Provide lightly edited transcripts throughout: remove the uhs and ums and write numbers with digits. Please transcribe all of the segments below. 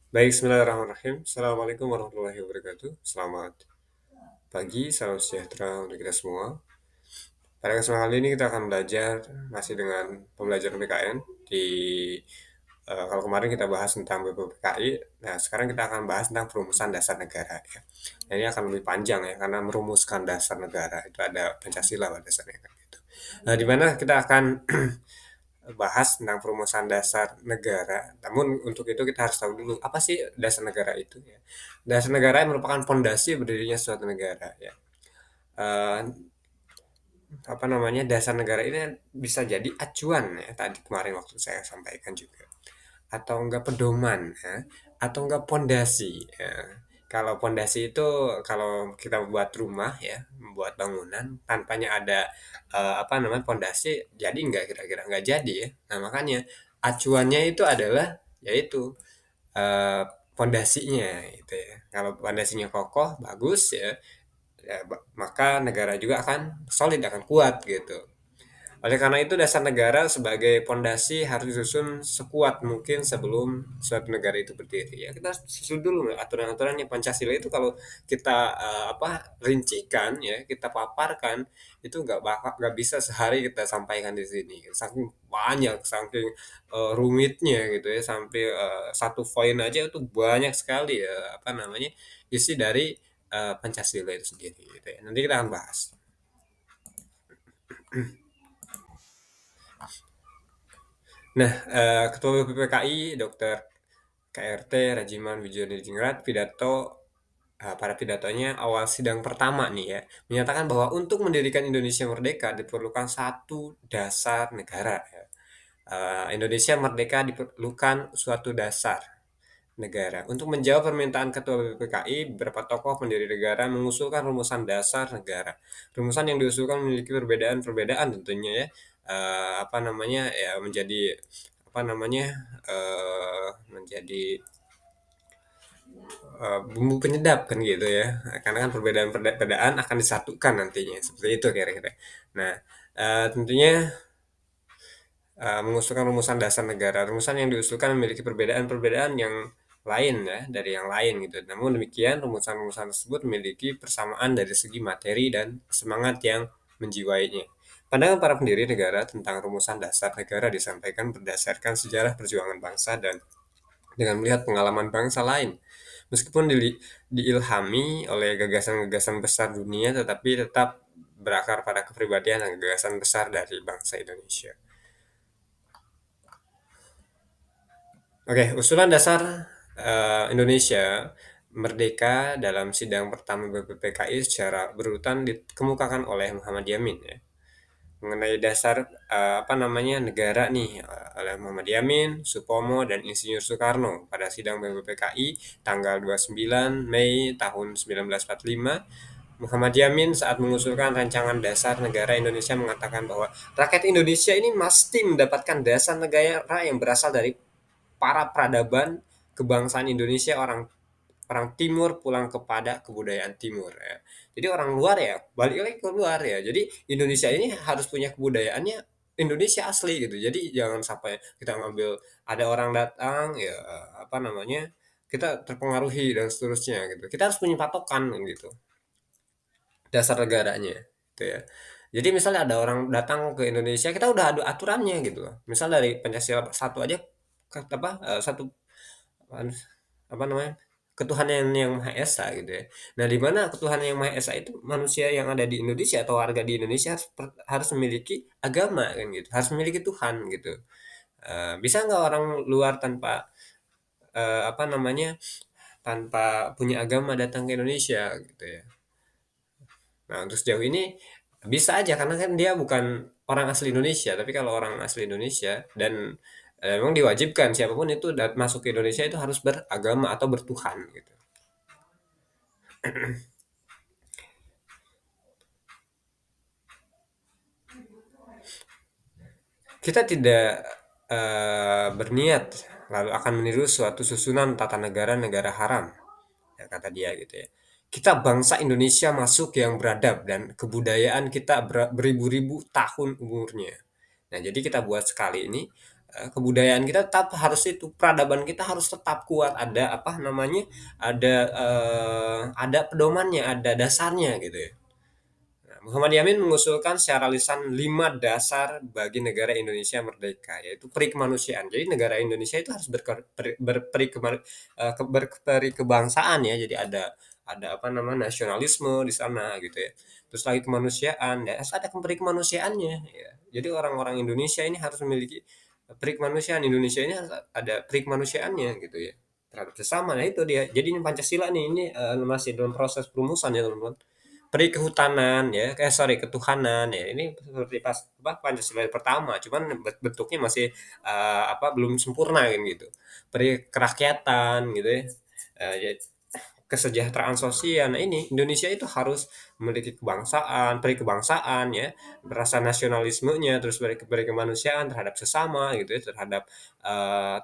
Baik, bismillahirrahmanirrahim. Assalamualaikum warahmatullahi wabarakatuh. Selamat pagi, salam sejahtera untuk kita semua. Pada kesempatan kali ini kita akan belajar masih dengan pembelajaran PKN. Kalau kemarin kita bahas tentang BPPKI, nah sekarang kita akan bahas tentang perumusan dasar negara. Ya. Nah, ini akan lebih panjang ya, karena merumuskan dasar negara itu ada Pancasila pada dasarnya kan gitu. Nah, di mana kita akan bahas tentang perumusan dasar negara. Namun untuk itu kita harus tahu dulu apa sih dasar negara itu ya. Dasar negara yang merupakan fondasi berdirinya suatu negara ya. Eh, Apa namanya, dasar negara ini bisa jadi acuan ya, tadi kemarin waktu saya sampaikan juga, atau enggak pedoman ya, atau enggak pondasi ya. Kalau pondasi itu kalau kita buat rumah ya, membuat bangunan tanpanya ada apa namanya, pondasi, jadi enggak, kira-kira enggak jadi ya. Nah, makanya acuannya itu adalah yaitu eh, pondasinya gitu ya. Kalau pondasinya kokoh, bagus ya, maka negara juga akan solid, akan kuat gitu. Oleh karena itu dasar negara sebagai pondasi harus disusun sekuat mungkin sebelum suatu negara itu berdiri. Ya kita susun dulu aturan-aturannya. Pancasila itu kalau kita rincikan ya, kita paparkan, itu nggak bisa sehari kita sampaikan di sini. Saking banyak, saking rumitnya gitu ya, sampai satu poin aja itu banyak sekali ya, apa namanya, isi dari Pancasila itu sendiri gitu ya. Nanti kita akan bahas. Nah, Ketua BPPKI Dr. KRT Rajiman Wijodiningrat pada pidatonya awal sidang pertama nih ya, menyatakan bahwa untuk mendirikan Indonesia merdeka diperlukan satu dasar negara ya. Indonesia merdeka diperlukan suatu dasar negara. Untuk menjawab permintaan Ketua BPPKI, beberapa tokoh pendiri negara mengusulkan rumusan dasar negara. Rumusan yang diusulkan memiliki perbedaan-perbedaan tentunya ya. Apa namanya ya, menjadi apa namanya menjadi bumbu penyedap kan gitu ya. Karena kan perbedaan-perbedaan akan disatukan nantinya seperti itu kira-kira. Nah, tentunya mengusulkan rumusan dasar negara. Rumusan yang diusulkan memiliki perbedaan-perbedaan yang lain ya dari yang lain gitu. Namun demikian rumusan-rumusan tersebut memiliki persamaan dari segi materi dan semangat yang menjiwainya. Pandangan para pendiri negara tentang rumusan dasar negara disampaikan berdasarkan sejarah perjuangan bangsa dan dengan melihat pengalaman bangsa lain. Meskipun diilhami oleh gagasan-gagasan besar dunia, tetapi tetap berakar pada kepribadian dan gagasan besar dari bangsa Indonesia. Oke, usulan dasar Indonesia merdeka dalam sidang pertama BPPKI secara berurutan dikemukakan oleh Muhammad Yamin ya. Mengenai dasar apa namanya, negara nih, oleh Muhammad Yamin, Supomo dan Insinyur Soekarno pada sidang BPPKI tanggal 29 Mei tahun 1945. Muhammad Yamin saat mengusulkan rancangan dasar negara Indonesia mengatakan bahwa rakyat Indonesia ini mesti mendapatkan dasar negara yang berasal dari para peradaban kebangsaan Indonesia, orang orang timur pulang kepada kebudayaan timur ya. Jadi orang luar ya balik lagi ke luar ya. Jadi Indonesia ini harus punya kebudayaannya Indonesia asli gitu. Jadi jangan sampai kita ngambil, ada orang datang ya, apa namanya, kita terpengaruhi dan seterusnya gitu. Kita harus punya patokan gitu, dasar negaranya gitu ya. Jadi misalnya ada orang datang ke Indonesia, kita udah ada aturannya gitu loh. Misal dari Pancasila satu aja, satu apa namanya, ketuhanan yang Maha Esa gitu ya. Nah, di mana ketuhanan yang Maha Esa itu manusia yang ada di Indonesia atau warga di Indonesia harus memiliki agama kan gitu, harus memiliki Tuhan gitu. Bisa nggak orang luar tanpa apa namanya, tanpa punya agama datang ke Indonesia gitu ya. Nah, untuk sejauh ini bisa aja karena kan dia bukan orang asli Indonesia, tapi kalau orang asli Indonesia dan memang diwajibkan siapapun itu masuk ke Indonesia itu harus beragama atau bertuhan gitu. Kita tidak berniat lalu akan meniru suatu susunan tata negara negara haram, ya kata dia gitu ya. Kita bangsa Indonesia masuk yang beradab dan kebudayaan kita beribu-ribu tahun umurnya. Nah, jadi kita buat sekali ini kebudayaan kita tetap harus itu, peradaban kita harus tetap kuat, ada apa namanya, ada pedomannya, ada dasarnya gitu ya. Nah, Muhammad Yamin mengusulkan secara lisan 5 dasar bagi negara Indonesia merdeka, yaitu peri kemanusiaan. Jadi negara Indonesia itu harus berperi kebangsaan ya. Jadi ada apa namanya nasionalisme di sana gitu ya. Terus lagi kemanusiaan, ya harus ada peri kemanusiaannya ya. Jadi orang-orang Indonesia ini harus memiliki peri kemanusiaan. Indonesia ini harus ada peri kemanusiaannya gitu ya. Terhadap sesama. Nah itu dia. Jadi ini Pancasila nih ini masih dalam proses perumusan ya teman-teman. Peri kehutanan ya, sorry ketuhanan ya, ini seperti pas apa, Pancasila pertama, cuman bentuknya masih, apa, belum sempurna kan gitu. Peri kerakyatan gitu ya, ya kesejahteraan sosial. Nah ini, Indonesia itu harus memiliki kebangsaan, peri kebangsaan ya, rasa nasionalismenya, terus peri kemanusiaan terhadap sesama gitu ya, terhadap,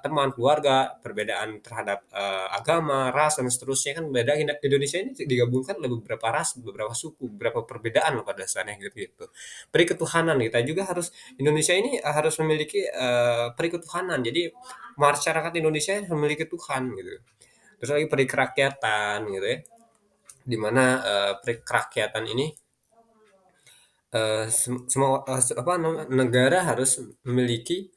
teman, keluarga, perbedaan terhadap, agama, ras, dan seterusnya kan beda. Indonesia ini digabungkan oleh beberapa ras, beberapa suku, beberapa perbedaan loh pada dasarnya gitu. Peri ketuhanan kita juga harus Indonesia ini harus memiliki, peri ketuhanan. Jadi masyarakat Indonesia memiliki Tuhan gitu. Terus lagi peri kerakyatan gitu ya, di mana, peri kerakyatan ini, semua, apa negara harus memiliki,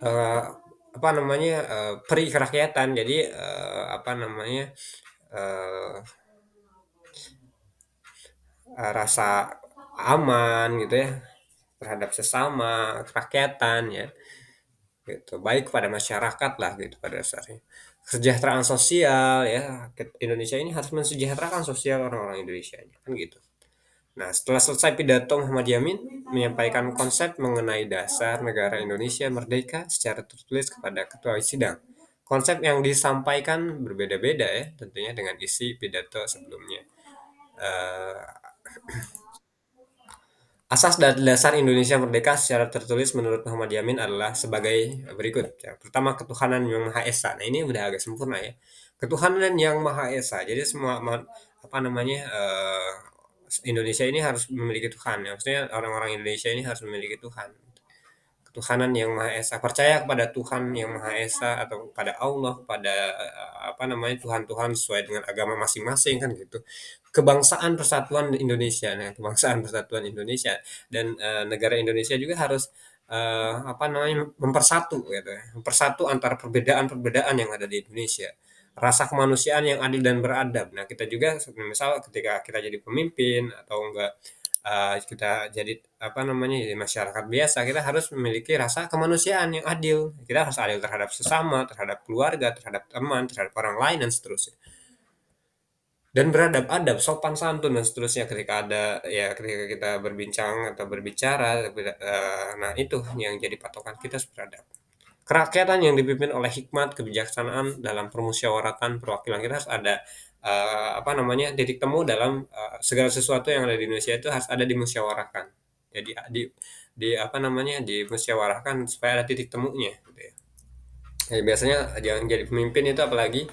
eee, apa namanya, peri kerakyatan. Jadi, apa namanya, eee rasa aman gitu ya, terhadap sesama, kerakyatan ya, gitu. Baik kepada masyarakat lah gitu pada dasarnya. Kesejahteraan sosial ya, Indonesia ini harus mensejahterakan sosial orang-orang Indonesia kan gitu. Nah, setelah selesai pidato, Muhammad Yamin menyampaikan konsep mengenai dasar negara Indonesia merdeka secara tertulis kepada ketua sidang. Konsep yang disampaikan berbeda-beda ya, tentunya dengan isi pidato sebelumnya. Eh, Asas dan dasar Indonesia merdeka secara tertulis menurut Muhammad Yamin adalah sebagai berikut. Ya, pertama, ketuhanan yang Maha Esa. Nah, ini udah agak sempurna ya. Ketuhanan yang Maha Esa. Jadi semua apa namanya Indonesia ini harus memiliki Tuhan. Ya. Maksudnya orang-orang Indonesia ini harus memiliki Tuhan. Ketuhanan yang Maha Esa, percaya kepada Tuhan yang Maha Esa atau pada Allah, pada apa namanya Tuhan-Tuhan sesuai dengan agama masing-masing kan gitu. Kebangsaan Persatuan Indonesia, nah kebangsaan Persatuan Indonesia dan negara Indonesia juga harus apa namanya mempersatu gitu ya, mempersatu antara perbedaan-perbedaan yang ada di Indonesia. Rasa kemanusiaan yang adil dan beradab. Nah, kita juga misal ketika kita jadi pemimpin atau enggak kita jadi apa namanya jadi masyarakat biasa kita harus memiliki rasa kemanusiaan yang adil, kita harus adil terhadap sesama, terhadap keluarga, terhadap teman, terhadap orang lain dan seterusnya, dan beradab-adab, sopan santun dan seterusnya ketika ada ya ketika kita berbincang atau berbicara, nah itu yang jadi patokan kita harus beradab. Kerakyatan yang dipimpin oleh hikmat, kebijaksanaan dalam permusyawaratan perwakilan, kita harus ada apa namanya titik temu dalam segala sesuatu yang ada di Indonesia itu harus ada dimusyawarahkan. Jadi di apa namanya dimusyawarahkan supaya ada titik temunya gitu ya. Ya, biasanya yang jadi pemimpin itu apalagi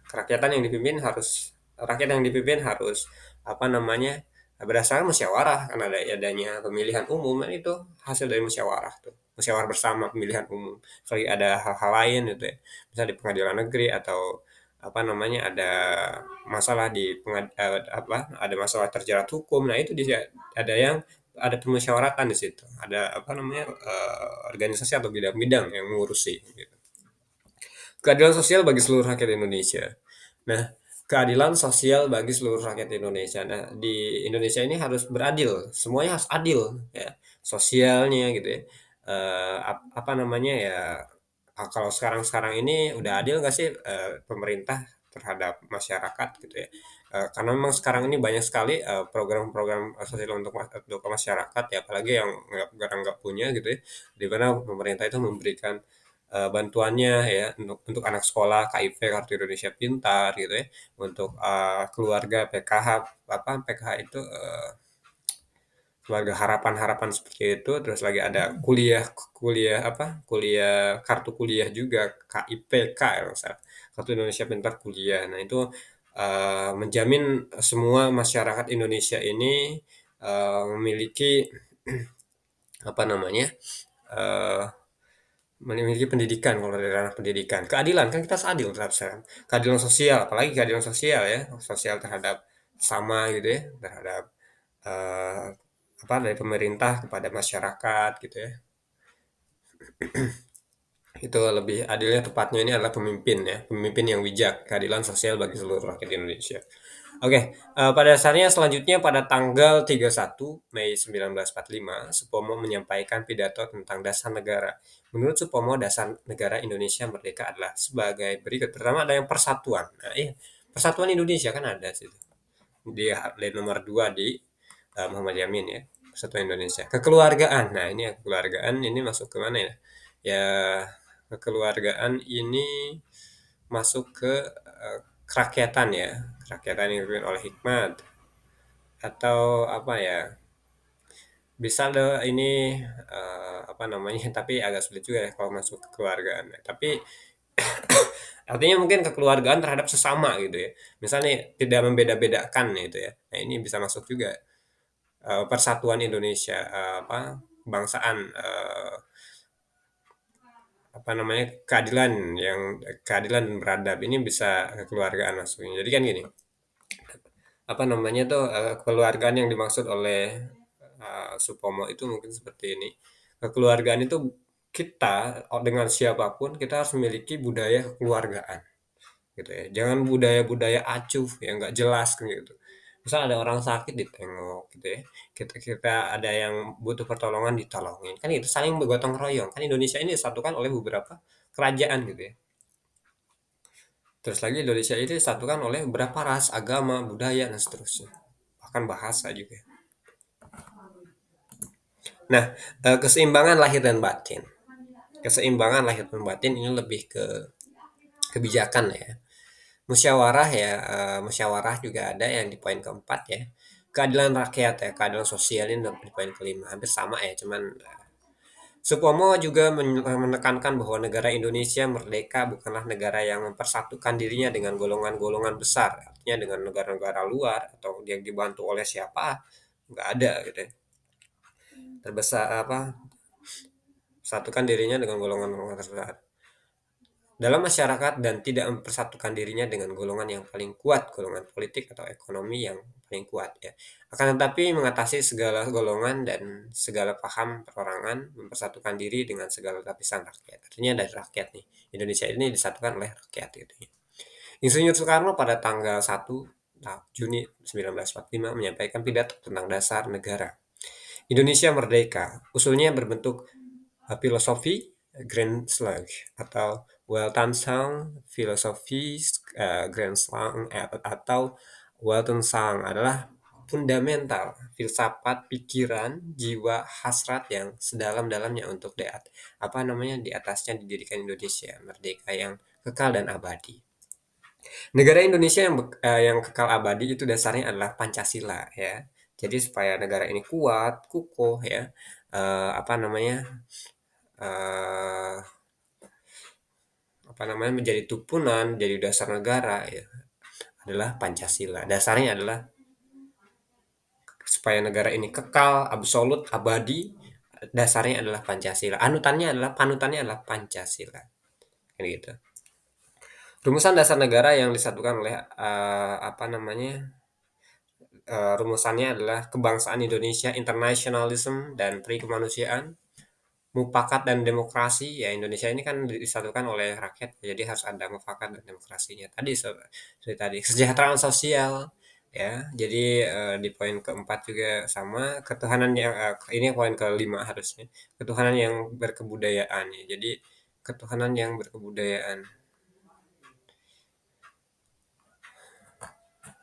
kerakyatan yang dipimpin harus rakyat yang dipimpin harus apa namanya berdasarkan musyawarah kan adanya pemilihan umum dan itu hasil dari musyawarah tuh musyawarah bersama pemilihan umum. Kalau ada hal-hal lain gitu ya misal di pengadilan negeri atau apa namanya ada masalah di apa ada masalah terjerat hukum nah itu dia ada yang ada pemusyawaratan di situ ada apa namanya organisasi atau bidang-bidang yang mengurusi gitu. Keadilan sosial bagi seluruh rakyat Indonesia. Nah, keadilan sosial bagi seluruh rakyat Indonesia. Nah, di Indonesia ini harus beradil, semuanya harus adil ya. Sosialnya gitu ya. Apa namanya ya kalau sekarang-sekarang ini udah adil nggak sih pemerintah terhadap masyarakat gitu ya. Karena memang sekarang ini banyak sekali program-program sosial untuk masyarakat ya apalagi yang nggak punya gitu ya. Di mana pemerintah itu memberikan bantuannya ya untuk anak sekolah KIP Kartu Indonesia Pintar gitu ya, untuk, keluarga PKH, apa, PKH itu, keluarga harapan-harapan seperti itu, terus lagi ada kuliah kuliah apa, kuliah kartu kuliah juga KIPK ya kalau nggak salah, Kartu Indonesia Pintar Kuliah. Nah itu, menjamin semua masyarakat Indonesia ini, memiliki apa namanya, eee, memiliki pendidikan kalau dari ranah pendidikan. Keadilan, kan kita harus adil terhadap sesama. Keadilan sosial, apalagi keadilan sosial ya, sosial terhadap sama gitu ya, terhadap, eee, apa, dari pemerintah kepada masyarakat gitu ya. Itu lebih adilnya tepatnya ini adalah pemimpin ya, pemimpin yang bijak, keadilan sosial bagi seluruh rakyat Indonesia. Oke, pada dasarnya selanjutnya pada tanggal 31 Mei 1945, Supomo menyampaikan pidato tentang dasar negara. Menurut Supomo, dasar negara Indonesia merdeka adalah sebagai berikut. Pertama ada yang persatuan. Nah, iya, persatuan Indonesia kan ada situ. Di nomor 2 di Muhammad Yamin ya, persatuan Indonesia. Kekeluargaan. Nah, ini ya, kekeluargaan ini masuk ke mana ya? Ya, kekeluargaan ini masuk ke kerakyatan ya, kerakyatan yang dipimpin oleh hikmat atau apa ya, bisa deh ini apa namanya, tapi agak sulit juga ya kalau masuk ke kekeluargaan. Tapi artinya mungkin kekeluargaan terhadap sesama gitu ya. Misalnya tidak membeda-bedakan gitu ya. Nah, ini bisa masuk juga persatuan Indonesia, apa, kebangsaan, apa namanya, keadilan dan beradab ini bisa kekeluargaan masuknya. Jadi kan gini, apa namanya tuh, kekeluargaan yang dimaksud oleh, Supomo itu mungkin seperti ini, kekeluargaan itu kita, dengan siapapun kita harus memiliki budaya kekeluargaan, gitu ya. Jangan budaya-budaya acuh yang nggak jelas kan gitu. Misal ada orang sakit ditengok gitu ya, kita kita ada yang butuh pertolongan ditolongin, kan itu saling bergotong royong. Kan Indonesia ini disatukan oleh beberapa kerajaan gitu ya. Terus lagi Indonesia ini disatukan oleh beberapa ras, agama, budaya, dan seterusnya. Bahkan bahasa juga. Nah, keseimbangan lahir dan batin. Keseimbangan lahir dan batin ini lebih ke kebijakan ya. Musyawarah ya, musyawarah juga ada yang di poin keempat ya. Keadilan rakyat ya, keadilan sosial ini di poin kelima. Hampir sama ya, cuman Supomo juga menekankan bahwa negara Indonesia merdeka bukanlah negara yang mempersatukan dirinya dengan golongan-golongan besar, artinya dengan negara-negara luar atau yang dibantu oleh siapa, nggak ada gitu ya. Terbesar apa, satukan dirinya dengan golongan-golongan terbesar dalam masyarakat dan tidak mempersatukan dirinya dengan golongan yang paling kuat, golongan politik atau ekonomi yang paling kuat ya. Akan tetapi mengatasi segala golongan dan segala paham perorangan, mempersatukan diri dengan segala lapisan rakyat. Artinya dari rakyat nih. Indonesia ini disatukan oleh rakyat gitu ya. Insinyur Soekarno pada tanggal 1 Juni 1945 menyampaikan pidato tentang dasar negara. Indonesia merdeka, usulnya berbentuk filosofi Grand Slang atau Weltanschauung filosofi Grand Slang atau Weltanschauung adalah fundamental filsafat pikiran jiwa hasrat yang sedalam-dalamnya untuk apa namanya di atasnya didirikan Indonesia merdeka yang kekal dan abadi. Negara Indonesia yang kekal abadi itu dasarnya adalah Pancasila ya. Jadi supaya negara ini kuat, kukuh ya, apa namanya, eee, apa namanya, menjadi tupunan, jadi dasar negara ya, adalah Pancasila. Dasarnya adalah supaya negara ini kekal, absolut, abadi, dasarnya adalah Pancasila. Panutannya adalah Pancasila. Kan gitu. Rumusan dasar negara yang disatukan oleh, apa namanya, rumusannya adalah kebangsaan Indonesia, internasionalisme, dan pri kemanusiaan, mufakat dan demokrasi. Ya Indonesia ini kan disatukan oleh rakyat, jadi harus ada mufakat dan demokrasinya. Seperti tadi kesejahteraan sosial, ya. Jadi di poin keempat juga sama ketuhanan yang ini poin kelima harusnya ketuhanan yang berkebudayaan ya. Jadi ketuhanan yang berkebudayaan.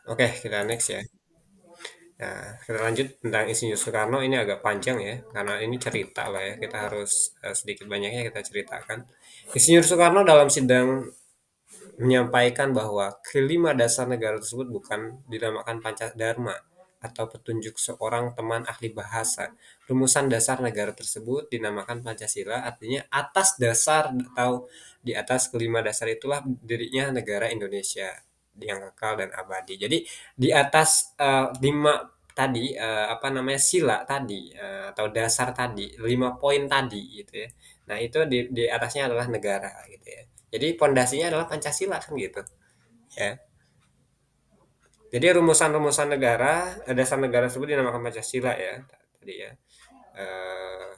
Oke, kita next ya. Nah, kita lanjut tentang Insinyur Soekarno ini agak panjang ya, karena ini cerita lah ya, kita harus sedikit banyaknya kita ceritakan. Insinyur Soekarno dalam sidang menyampaikan bahwa kelima dasar negara tersebut bukan dinamakan Pancadharma atau petunjuk seorang teman ahli bahasa. Rumusan dasar negara tersebut dinamakan Pancasila, artinya atas dasar atau di atas kelima dasar itulah dirinya negara Indonesia yang kekal dan abadi. Jadi di atas lima tadi, apa namanya, sila tadi, atau dasar tadi, 5 poin tadi gitu ya. Nah itu di atasnya adalah negara gitu ya. Jadi pondasinya adalah Pancasila kan gitu ya. Jadi rumusan-rumusan negara, dasar negara tersebut dinamakan Pancasila ya tadi ya. Eee,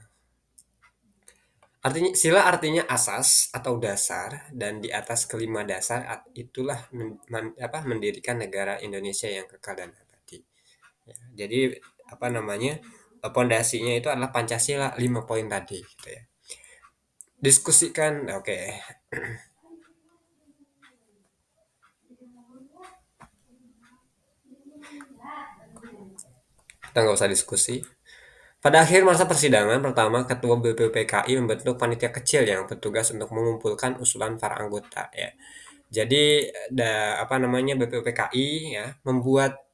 artinya asas atau dasar dan di atas kelima dasar itulah mendirikan negara Indonesia yang kekal dan abadi. Ya, jadi apa namanya, pondasinya itu adalah Pancasila 5 poin tadi gitu ya. Diskusikan, oke. Kita nggak usah diskusi. Pada akhir masa persidangan pertama, Ketua BPPKI membentuk panitia kecil yang bertugas untuk mengumpulkan usulan para anggota ya. Jadi apa namanya, BPPKI ya membuat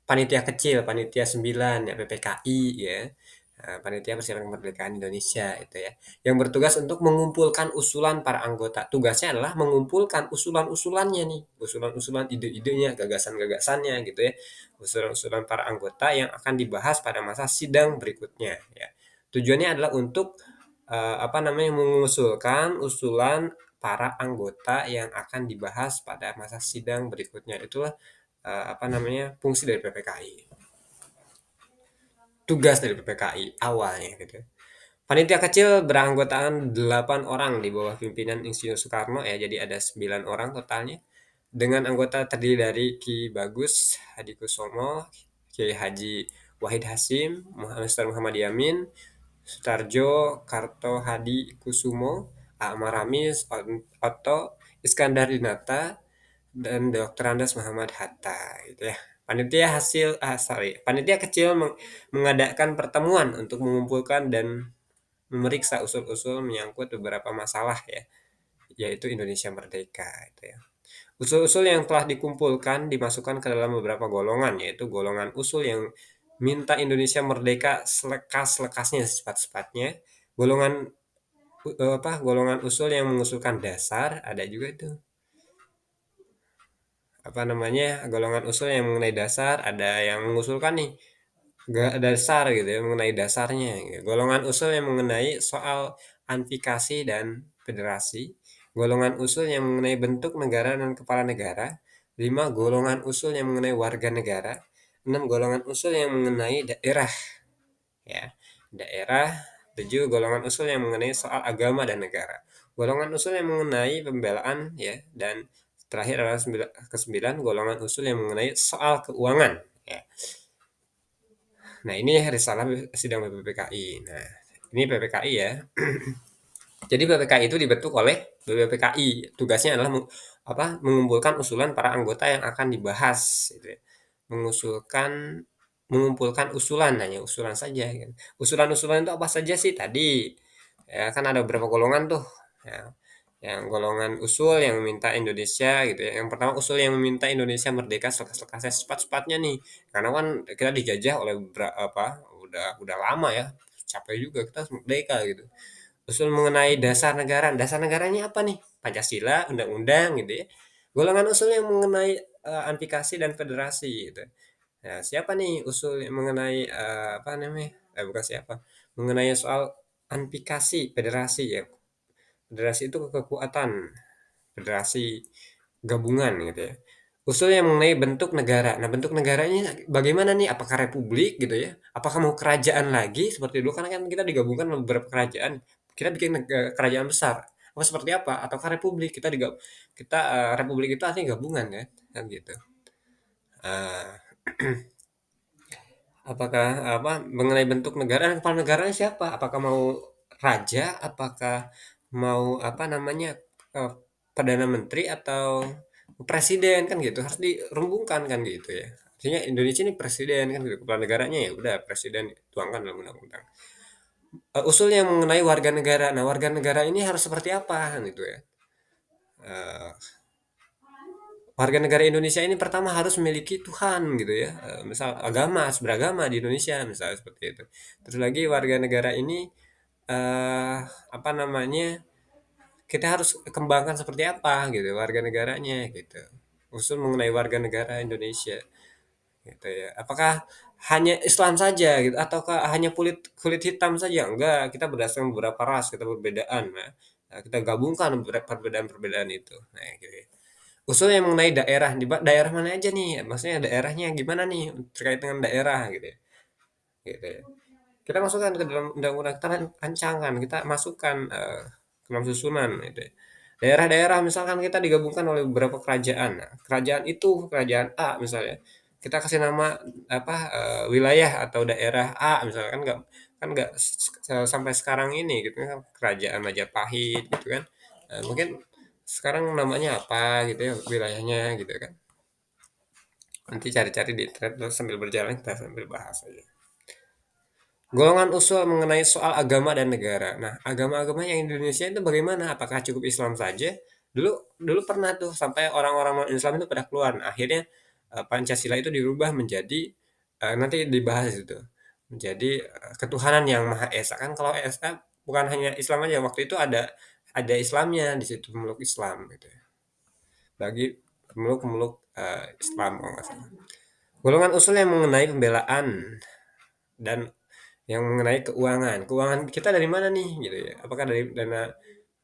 panitia kecil, panitia 9 ya, PPKI ya. Panitia Persiapan Kemerdekaan Indonesia itu ya, yang bertugas untuk mengumpulkan usulan para anggota. Tugasnya adalah mengumpulkan usulan-usulannya nih, usulan-usulan ide-idenya, gagasan-gagasannya gitu ya. Usulan-usulan para anggota yang akan dibahas pada masa sidang berikutnya ya. Tujuannya adalah untuk apa namanya, mengusulkan usulan para anggota yang akan dibahas pada masa sidang berikutnya. Itulah apa namanya, fungsi dari PPKI, tugas dari PPKI awalnya gitu. Panitia kecil beranggotakan 8 orang di bawah pimpinan Insinyur Soekarno ya, jadi ada 9 orang totalnya. Dengan anggota terdiri dari Ki Bagus Hadikusumo, Kiai Haji Wahid Hasim, Muhammad Yamin, Sutarjo Karto Hadi Kusumo, Ahmad Ramis, Otto, Iskandar Dinata, dan Dr. Andes Muhammad Hatta gitu ya. Panitia kecil mengadakan pertemuan untuk mengumpulkan dan memeriksa usul-usul menyangkut beberapa masalah ya, yaitu Indonesia Merdeka itu ya. Usul-usul yang telah dikumpulkan dimasukkan ke dalam beberapa golongan, yaitu golongan usul yang minta Indonesia merdeka selekas-lekasnya secepat-cepatnya, golongan golongan usul yang mengusulkan dasar, ada juga itu apa namanya, golongan usul yang mengenai dasar, ada yang mengusulkan nih dasar gitu ya, mengenai dasarnya gitu. Golongan usul yang mengenai soal antikasi dan federasi, golongan usul yang mengenai bentuk negara dan kepala negara, 5 golongan usul yang mengenai warga negara, 6 golongan usul yang mengenai daerah ya. Daerah, 7 golongan usul yang mengenai soal agama dan negara. Golongan usul yang mengenai pembelaan ya, dan terakhir adalah ke-9 golongan usul yang mengenai soal keuangan ya. Nah, ini risalah sidang BPPKI. Nah, ini PPKI ya. Jadi BPKI itu dibentuk oleh BPPKI. Tugasnya adalah mengumpulkan usulan para anggota yang akan dibahas gitu ya. Mengusulkan mengumpulkan usulan, hanya usulan saja gitu. Usulan-usulan itu apa saja sih tadi? Ya, kan ada beberapa golongan tuh. Ya, yang golongan usul yang meminta Indonesia gitu ya. Yang pertama usul yang meminta Indonesia merdeka selekas-lekasnya cepat-cepatnya nih. Karena kan kita dijajah oleh udah lama ya. Capek juga kita harus merdeka gitu. Usul mengenai dasar negara. Dasar negaranya apa nih? Pancasila, undang-undang gitu ya. Golongan usul yang mengenai antikasi dan federasi gitu. Nah, siapa nih usul yang mengenai apa namanya? Bukan siapa. Mengenai soal antikasi federasi ya. Federasi itu kekuatan, federasi gabungan gitu ya. Usul yang mengenai bentuk negara. Nah, bentuk negaranya bagaimana nih? Apakah republik gitu ya? Apakah mau kerajaan lagi seperti dulu? Karena kan kita digabungkan beberapa kerajaan. Kita bikin kerajaan besar. Apa seperti apa? Ataukah republik? Kita republik itu artinya gabungan ya, kan gitu. Eh, apakah apa mengenai bentuk negara dan kepala negaranya siapa? Apakah mau raja? Apakah mau apa namanya, eh, perdana menteri atau presiden kan gitu? Harus dirumbungkan kan gitu ya. Artinya Indonesia ini presiden kan gitu. Kepala negaranya ya udah presiden tuangkan dalam undang-undang. Usul yang mengenai warga negara. Nah, warga negara ini harus seperti apa kan gitu ya. Eh, warga negara Indonesia ini pertama harus memiliki Tuhan gitu ya. Misal agama, harus beragama di Indonesia misalnya seperti itu. Terus lagi warga negara ini apa namanya? Kita harus kembangkan seperti apa gitu warga negaranya gitu. Usul mengenai warga negara Indonesia. gitu ya. Apakah hanya Islam saja gitu ataukah hanya kulit kulit hitam saja? Enggak, kita berdasarkan beberapa ras, kita perbedaan, kita gabungkan perbedaan-perbedaan itu. Nah, gitu ya. Usulnya mengenai daerah, daerah mana aja nih? Maksudnya daerahnya gimana nih terkait dengan daerah gitu ya. Gitu ya. Kita masukkan ke dalam undang-undang, kita rancangan, kita masukkan ke dalam susunan gitu ya. Daerah-daerah misalkan kita digabungkan oleh beberapa kerajaan. Nah, kerajaan itu, kerajaan A misalnya. Kita kasih nama apa wilayah atau daerah A misalnya kan nggak sampai sekarang ini gitu kan kerajaan Majapahit gitu kan. Mungkin sekarang namanya apa gitu ya wilayahnya gitu kan. Nanti cari-cari di internet terus sambil berjalan kita sambil bahas aja. Golongan usul mengenai soal agama dan negara. Nah, agama-agama yang Indonesia itu bagaimana? Apakah cukup Islam saja? Dulu dulu pernah tuh sampai orang-orang non-Islam itu pada keluar. Nah, akhirnya Pancasila itu dirubah menjadi nanti dibahas itu. Menjadi ketuhanan yang Maha Esa. Kan kalau Esa bukan hanya Islam aja. Waktu itu ada Islamnya di situ pemeluk Islam gitu ya. Bagi pemeluk-pemeluk Islam kalau nggak salah. Golongan usul yang mengenai pembelaan dan yang mengenai keuangan. Keuangan kita dari mana nih gitu ya? Apakah dari dana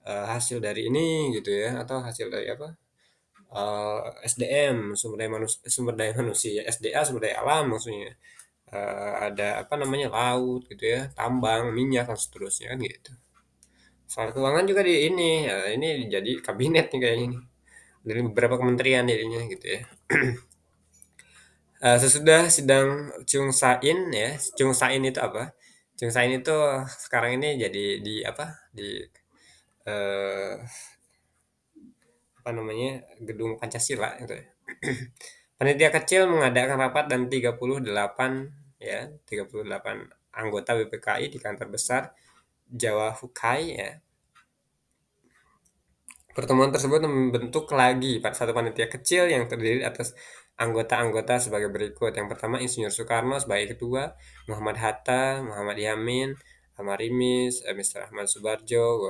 hasil dari ini gitu ya atau hasil dari apa? SDM sumber daya manusia, SDA sumber daya alam maksudnya. Ada apa namanya laut gitu ya, tambang, minyak dan seterusnya kan gitu. Soal keuangan juga di ini jadi kabinet nih kayaknya nih. Dari beberapa kementerian jadinya gitu ya. Sesudah sidang Chung Sain ya, Chung Sain itu apa? Chung Sain itu sekarang ini jadi di apa? Di eh, apa namanya? Gedung Pancasila gitu ya. Panitia kecil mengadakan rapat dan 38 ya, 38 anggota BPKI di kantor besar Jawa Hukai ya. Pertemuan tersebut membentuk lagi satu panitia kecil yang terdiri atas anggota-anggota sebagai berikut. Yang pertama Insinyur Soekarno sebagai ketua, Muhammad Hatta, Muhammad Yamin, Ahmad Rimis, Mr. Ahmad Subarjo,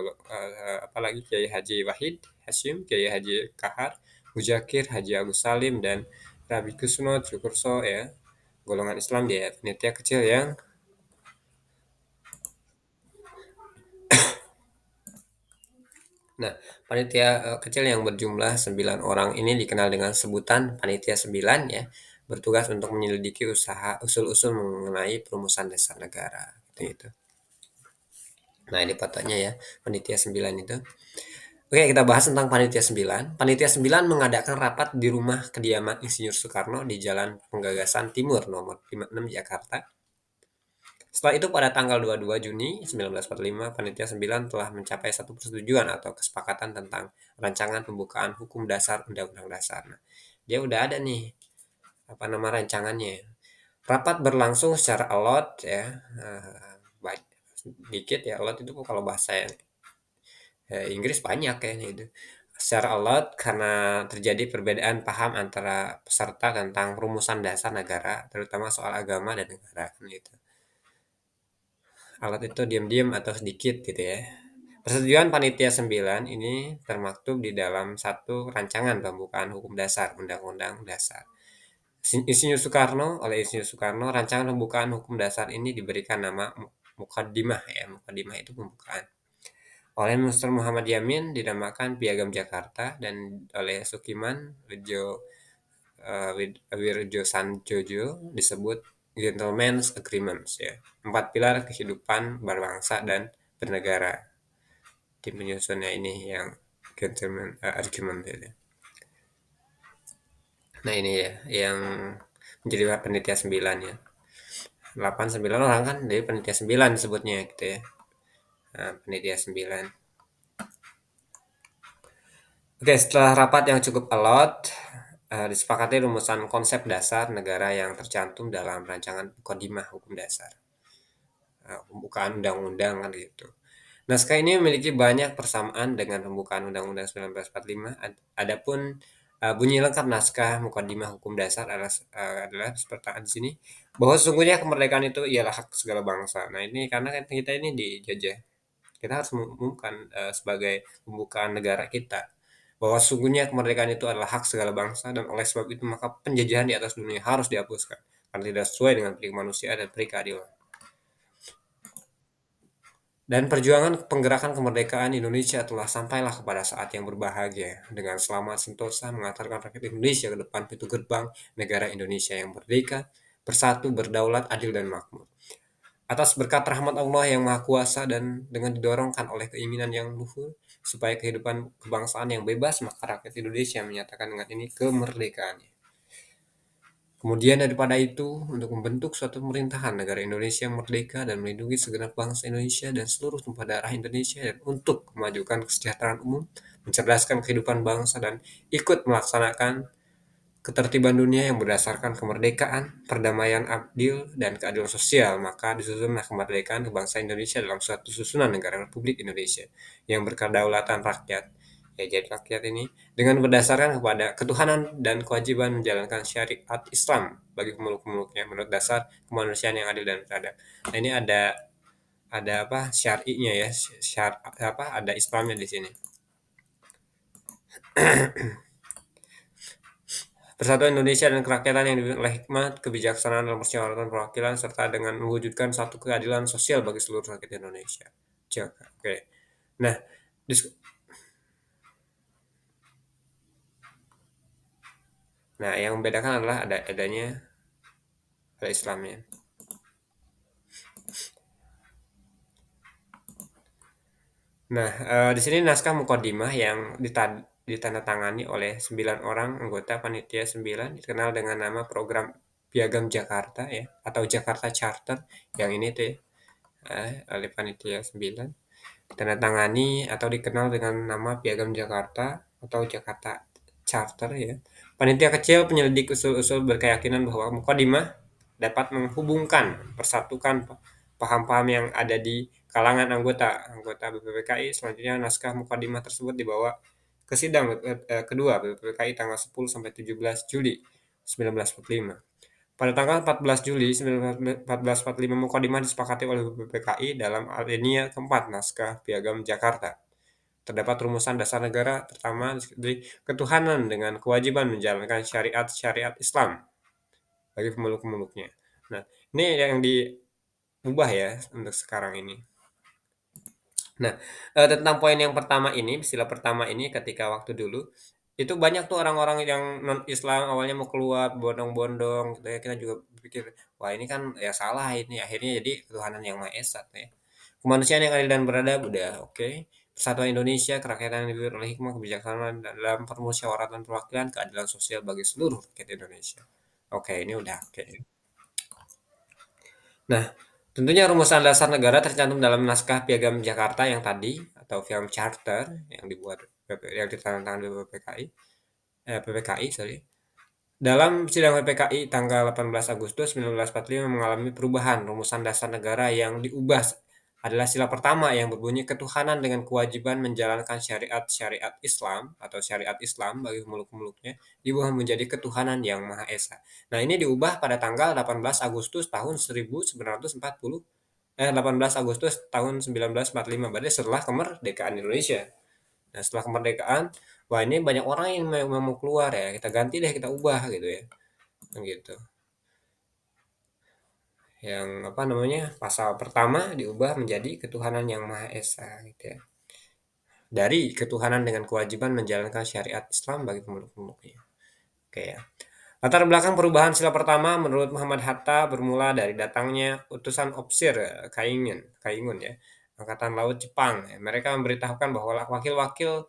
apalagi Kiai Haji Wahid Hashim, Kiai Haji Kahar, Muzakir, Haji Agus Salim, dan Rabi Kusno Cukurso ya. Golongan Islam dia panitia kecil yang Nah, panitia kecil yang berjumlah 9 orang ini dikenal dengan sebutan Panitia 9 ya, bertugas untuk menyelidiki usul-usul mengenai perumusan dasar negara. Gitu. Nah, ini fotonya ya, Panitia 9 itu. Oke, kita bahas tentang Panitia 9. Panitia 9 mengadakan rapat di rumah kediaman Insinyur Soekarno di Jalan Penggagasan Timur nomor 56 Jakarta. Setelah itu pada tanggal 22 Juni 1945, Panitia 9 telah mencapai satu persetujuan atau kesepakatan tentang rancangan pembukaan hukum dasar Undang-Undang Dasar. Nah, dia udah ada nih apa nama rancangannya. Rapat berlangsung secara alot ya, baik sedikit ya alot itu kalau bahasa Inggris banyak kayaknya itu. Secara alot karena terjadi perbedaan paham antara peserta tentang rumusan dasar negara, terutama soal agama dan negara gitu. Alat itu diam-diam atau sedikit gitu ya. Persetujuan Panitia 9 ini termaktub di dalam satu rancangan pembukaan hukum dasar, Undang-Undang Dasar. Insinyur Soekarno, oleh Insinyur Soekarno, rancangan pembukaan hukum dasar ini diberikan nama Mukaddimah ya, Mukaddimah itu pembukaan. Oleh Mr. Muhammad Yamin dinamakan Piagam Jakarta dan oleh Sukiman Wirjo Sanjojo disebut Gentleman's Agreements ya. 4 pilar kehidupan berbangsa dan bernegara. Tim penyusunnya ini yang Gentleman Agreement gitu. Nah ini ya yang menjadi panitia 9 ya. 8 9 orang kan dari panitia 9 disebutnya gitu ya. Nah, panitia 9. Oke, setelah rapat yang cukup alot, disepakati rumusan konsep dasar negara yang tercantum dalam rancangan Kodimah Hukum Dasar. Pembukaan undang-undang kan gitu. Naskah ini memiliki banyak persamaan dengan pembukaan Undang-Undang 1945. Adapun bunyi lengkap naskah Mukadimah Hukum Dasar adalah seperti di sini bahwa sesungguhnya kemerdekaan itu ialah hak segala bangsa. Nah ini karena kan kita ini dijajah, kita harus mengumumkan sebagai pembukaan negara kita bahwa sesungguhnya kemerdekaan itu adalah hak segala bangsa dan oleh sebab itu maka penjajahan di atas dunia harus dihapuskan karena tidak sesuai dengan peri manusia dan peri keadilan. Dan perjuangan penggerakan kemerdekaan Indonesia telah sampailah kepada saat yang berbahagia dengan selamat sentosa mengantarkan rakyat Indonesia ke depan pintu gerbang negara Indonesia yang merdeka, bersatu, berdaulat, adil, dan makmur. Atas berkat rahmat Allah yang Maha Kuasa dan dengan didorongkan oleh keinginan yang luhur supaya kehidupan kebangsaan yang bebas, maka rakyat Indonesia menyatakan dengan ini kemerdekaannya. Kemudian daripada itu, untuk membentuk suatu pemerintahan negara Indonesia yang merdeka dan melindungi segenap bangsa Indonesia dan seluruh tumpah darah Indonesia dan untuk memajukan kesejahteraan umum, mencerdaskan kehidupan bangsa dan ikut melaksanakan ketertiban dunia yang berdasarkan kemerdekaan, perdamaian adil, dan keadilan sosial, maka disusunlah kemerdekaan bangsa Indonesia dalam suatu susunan negara Republik Indonesia yang berkedaulatan rakyat. Ya, jadi rakyat ini dengan berdasarkan kepada ketuhanan dan kewajiban menjalankan syariat Islam bagi pemeluk-pemeluknya menurut dasar kemanusiaan yang adil dan beradab. Nah, ini ada apa syar'inya ya, apa ada Islamnya di sini. Persatuan Indonesia dan kerakyatan yang dipimpin oleh hikmat, kebijaksanaan dalam permusyawaratan perwakilan, serta dengan mewujudkan satu keadilan sosial bagi seluruh rakyat Indonesia. Cek, oke. Nah, yang membedakan adalah adanya ada Islamnya. Nah, di sini naskah mukadimah yang ditandatangani oleh 9 orang anggota panitia 9 dikenal dengan nama program Piagam Jakarta ya atau Jakarta Charter yang ini tuh ya, oleh panitia 9 ditandatangani atau dikenal dengan nama Piagam Jakarta atau Jakarta Charter ya. Panitia kecil penyelidik usul-usul berkeyakinan bahwa mukadimah dapat menghubungkan, persatukan paham-paham yang ada di kalangan anggota BPPKI. Selanjutnya naskah mukadimah tersebut dibawa ke sidang kedua BPPKI tanggal 10 sampai 17 Juli 1945. Pada tanggal 14 Juli 1445 mukadimah disepakati oleh BPPKI dalam alinea keempat naskah Piagam Jakarta. Terdapat rumusan dasar negara pertama dari ketuhanan dengan kewajiban menjalankan syariat-syariat Islam bagi pemeluk-pemeluknya. Nah, ini yang diubah ya untuk sekarang ini. Nah, tentang poin yang pertama ini, istilah pertama ini ketika waktu dulu, itu banyak tuh orang-orang yang non-Islam awalnya mau keluar bondong-bondong gitu ya, kita juga pikir, "Wah ini kan ya salah ini," akhirnya jadi ketuhanan yang Maha Esa ya. Kemanusiaan yang adil dan beradab udah oke. Persatuan Indonesia, kerakyatan yang dipimpin oleh hikmah, kebijaksanaan dalam permusyawaratan perwakilan, keadilan sosial bagi seluruh rakyat Indonesia. Oke, ini udah oke. Nah, tentunya rumusan dasar negara tercantum dalam naskah Piagam Jakarta yang tadi atau Film Charter yang dibuat yang ditandatangani PPKI, PPKI sorry. Dalam sidang PPKI tanggal 18 Agustus 1945 mengalami perubahan rumusan dasar negara yang diubah adalah sila pertama yang berbunyi ketuhanan dengan kewajiban menjalankan syariat-syariat Islam atau syariat Islam bagi pemeluk-pemeluknya diubah menjadi ketuhanan yang Maha Esa. Nah, ini diubah pada tanggal 18 Agustus tahun 1940 18 Agustus tahun 1945 berarti setelah kemerdekaan Indonesia. Nah, setelah kemerdekaan, wah ini banyak orang yang mau keluar ya, kita ganti deh, kita ubah gitu ya. Gitu. Yang apa namanya? Pasal pertama diubah menjadi ketuhanan yang Maha Esa gitu ya. Dari ketuhanan dengan kewajiban menjalankan syariat Islam bagi pemeluk-pemeluknya. Oke ya. Latar belakang perubahan sila pertama menurut Muhammad Hatta bermula dari datangnya utusan Opsir Kaingun ya, Angkatan Laut Jepang. Mereka memberitahukan bahwa wakil-wakil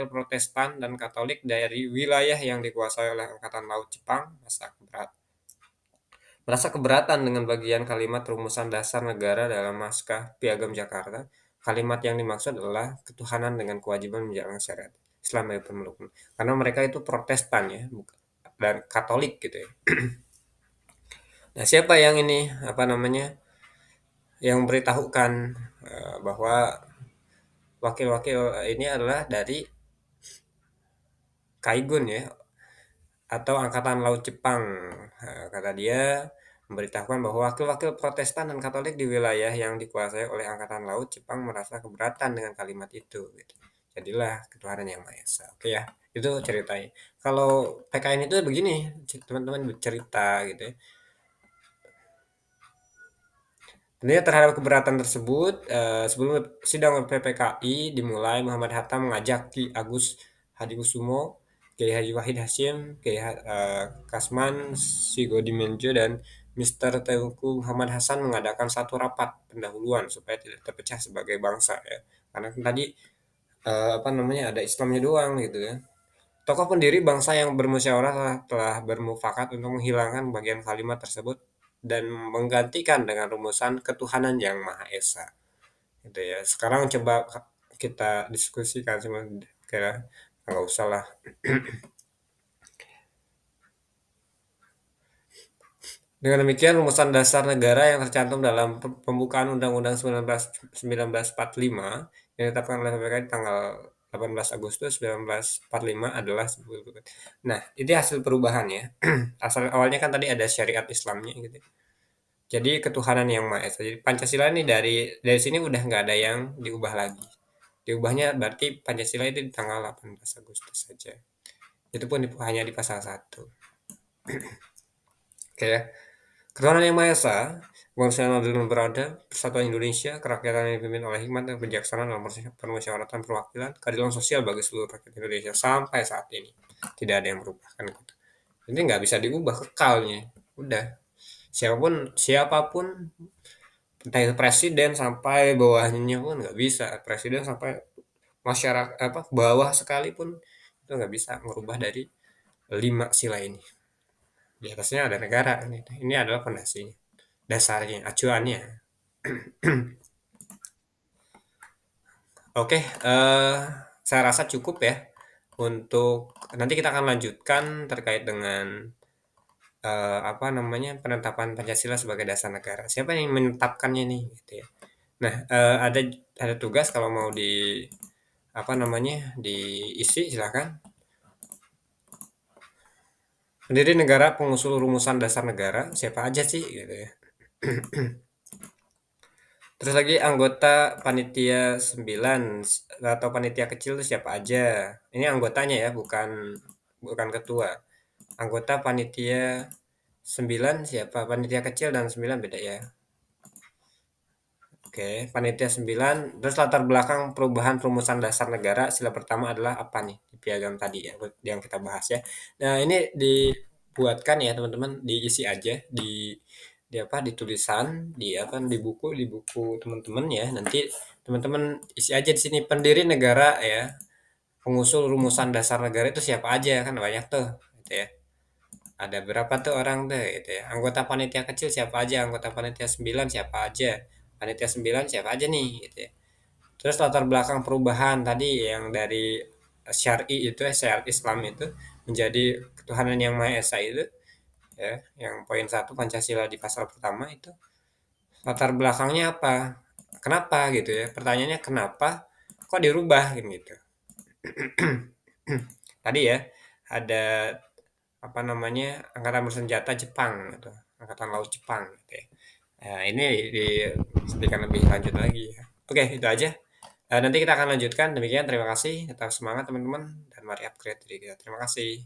Protestan dan Katolik dari wilayah yang dikuasai oleh Angkatan Laut Jepang merasa keberatan dengan bagian kalimat rumusan dasar negara dalam naskah Piagam Jakarta. Kalimat yang dimaksud adalah ketuhanan dengan kewajiban menjalankan syariat Islam bagi pemeluk. Karena mereka itu Protestan ya, dan Katolik gitu ya. Nah, siapa yang ini apa namanya yang memberitahukan bahwa wakil-wakil ini adalah dari Kaigun ya atau Angkatan Laut Jepang. Kata dia memberitahukan bahwa wakil-wakil Protestan dan Katolik di wilayah yang dikuasai oleh Angkatan Laut Jepang merasa keberatan dengan kalimat itu. Gitu. jadilah ketuhanan yang Maha Esa. Oke ya, itu ceritanya. Kalau PKN itu begini, teman-teman bercerita gitu ya. Tentunya terhadap keberatan tersebut, sebelum sidang PPKI dimulai, Muhammad Hatta mengajak Ki Agus Hadikusumo, Kiai Haji Wahid Hasyim, Kasman Sigodimenjo, dan Mister Teuku Muhammad Hasan mengadakan satu rapat pendahuluan supaya tidak terpecah sebagai bangsa ya. Karena kan tadi apa namanya ada Islamnya doang gitu ya. Tokoh pendiri bangsa yang bermusyawarah telah bermufakat untuk menghilangkan bagian kalimat tersebut dan menggantikan dengan rumusan ketuhanan yang Maha Esa. Gitu ya. Sekarang coba kita diskusikan cuma kira nggak usah lah. Dengan demikian, rumusan dasar negara yang tercantum dalam pembukaan Undang-Undang 1945 yang ditetapkan oleh PPK di tanggal 18 Agustus 1945 adalah sebagai berikut. Nah, ini hasil perubahan ya. Asal awalnya kan tadi ada syariat Islamnya gitu. Jadi ketuhanan yang Maha Esa. Jadi Pancasila ini dari sini udah nggak ada yang diubah lagi. Diubahnya berarti Pancasila itu di tanggal 18 Agustus saja. Itu pun hanya di pasal 1. Oke ya. Ketuhanan yang Maha Esa, kemanusiaan adil dan beradab, persatuan Indonesia, kerakyatan yang dipimpin oleh hikmat dan kebijaksanaan dalam permusyawaratan perwakilan, keadilan sosial bagi seluruh rakyat Indonesia sampai saat ini. Tidak ada yang berubah kan gitu. Ini nggak bisa diubah kekalnya. Udah. Siapapun entah itu presiden sampai bawahnya pun nggak bisa. Presiden sampai masyarakat apa bawah sekalipun itu nggak bisa merubah dari 5 sila ini. Di atasnya ada negara. Ini adalah fondasinya, dasarnya, acuannya. Oke, saya rasa cukup ya untuk nanti kita akan lanjutkan terkait dengan apa namanya penetapan Pancasila sebagai dasar negara. Siapa yang menetapkannya nih, gitu ya. Nah, ada tugas kalau mau di apa namanya diisi silakan. Pendiri negara, pengusul rumusan dasar negara, siapa aja sih, gitu ya. Terus lagi anggota panitia 9 atau panitia kecil itu siapa aja? Ini anggotanya ya, bukan bukan ketua. Anggota panitia 9 siapa? Panitia kecil dan 9 beda ya. Oke, panitia 9. Terus latar belakang perubahan rumusan dasar negara sila pertama adalah apa nih? Di piagam tadi ya, yang kita bahas ya. Nah, ini dibuatkan ya teman-teman, diisi aja di apa di tulisan, di apa di buku teman-teman ya. Nanti teman-teman isi aja di sini pendiri negara ya. Pengusul rumusan dasar negara itu siapa aja kan banyak tuh gitu ya. Ada berapa tuh orang tuh gitu ya. Anggota panitia kecil siapa aja, anggota panitia 9 siapa aja. Panitia 9 siapa aja nih gitu ya. Terus latar belakang perubahan tadi yang dari syar'i itu syariat Islam itu menjadi ketuhanan yang Maha Esa itu ya, yang poin 1 Pancasila di pasal pertama itu latar belakangnya apa? Kenapa gitu ya? Pertanyaannya kenapa kok dirubah gitu. Tadi ya ada apa namanya angkatan bersenjata Jepang gitu, angkatan laut Jepang gitu ya. Nah, ini disebutkan lebih lanjut lagi ya. Oke, itu aja. Nanti kita akan lanjutkan. Demikian, terima kasih. Tetap semangat teman-teman dan mari upgrade diri kita. Terima kasih.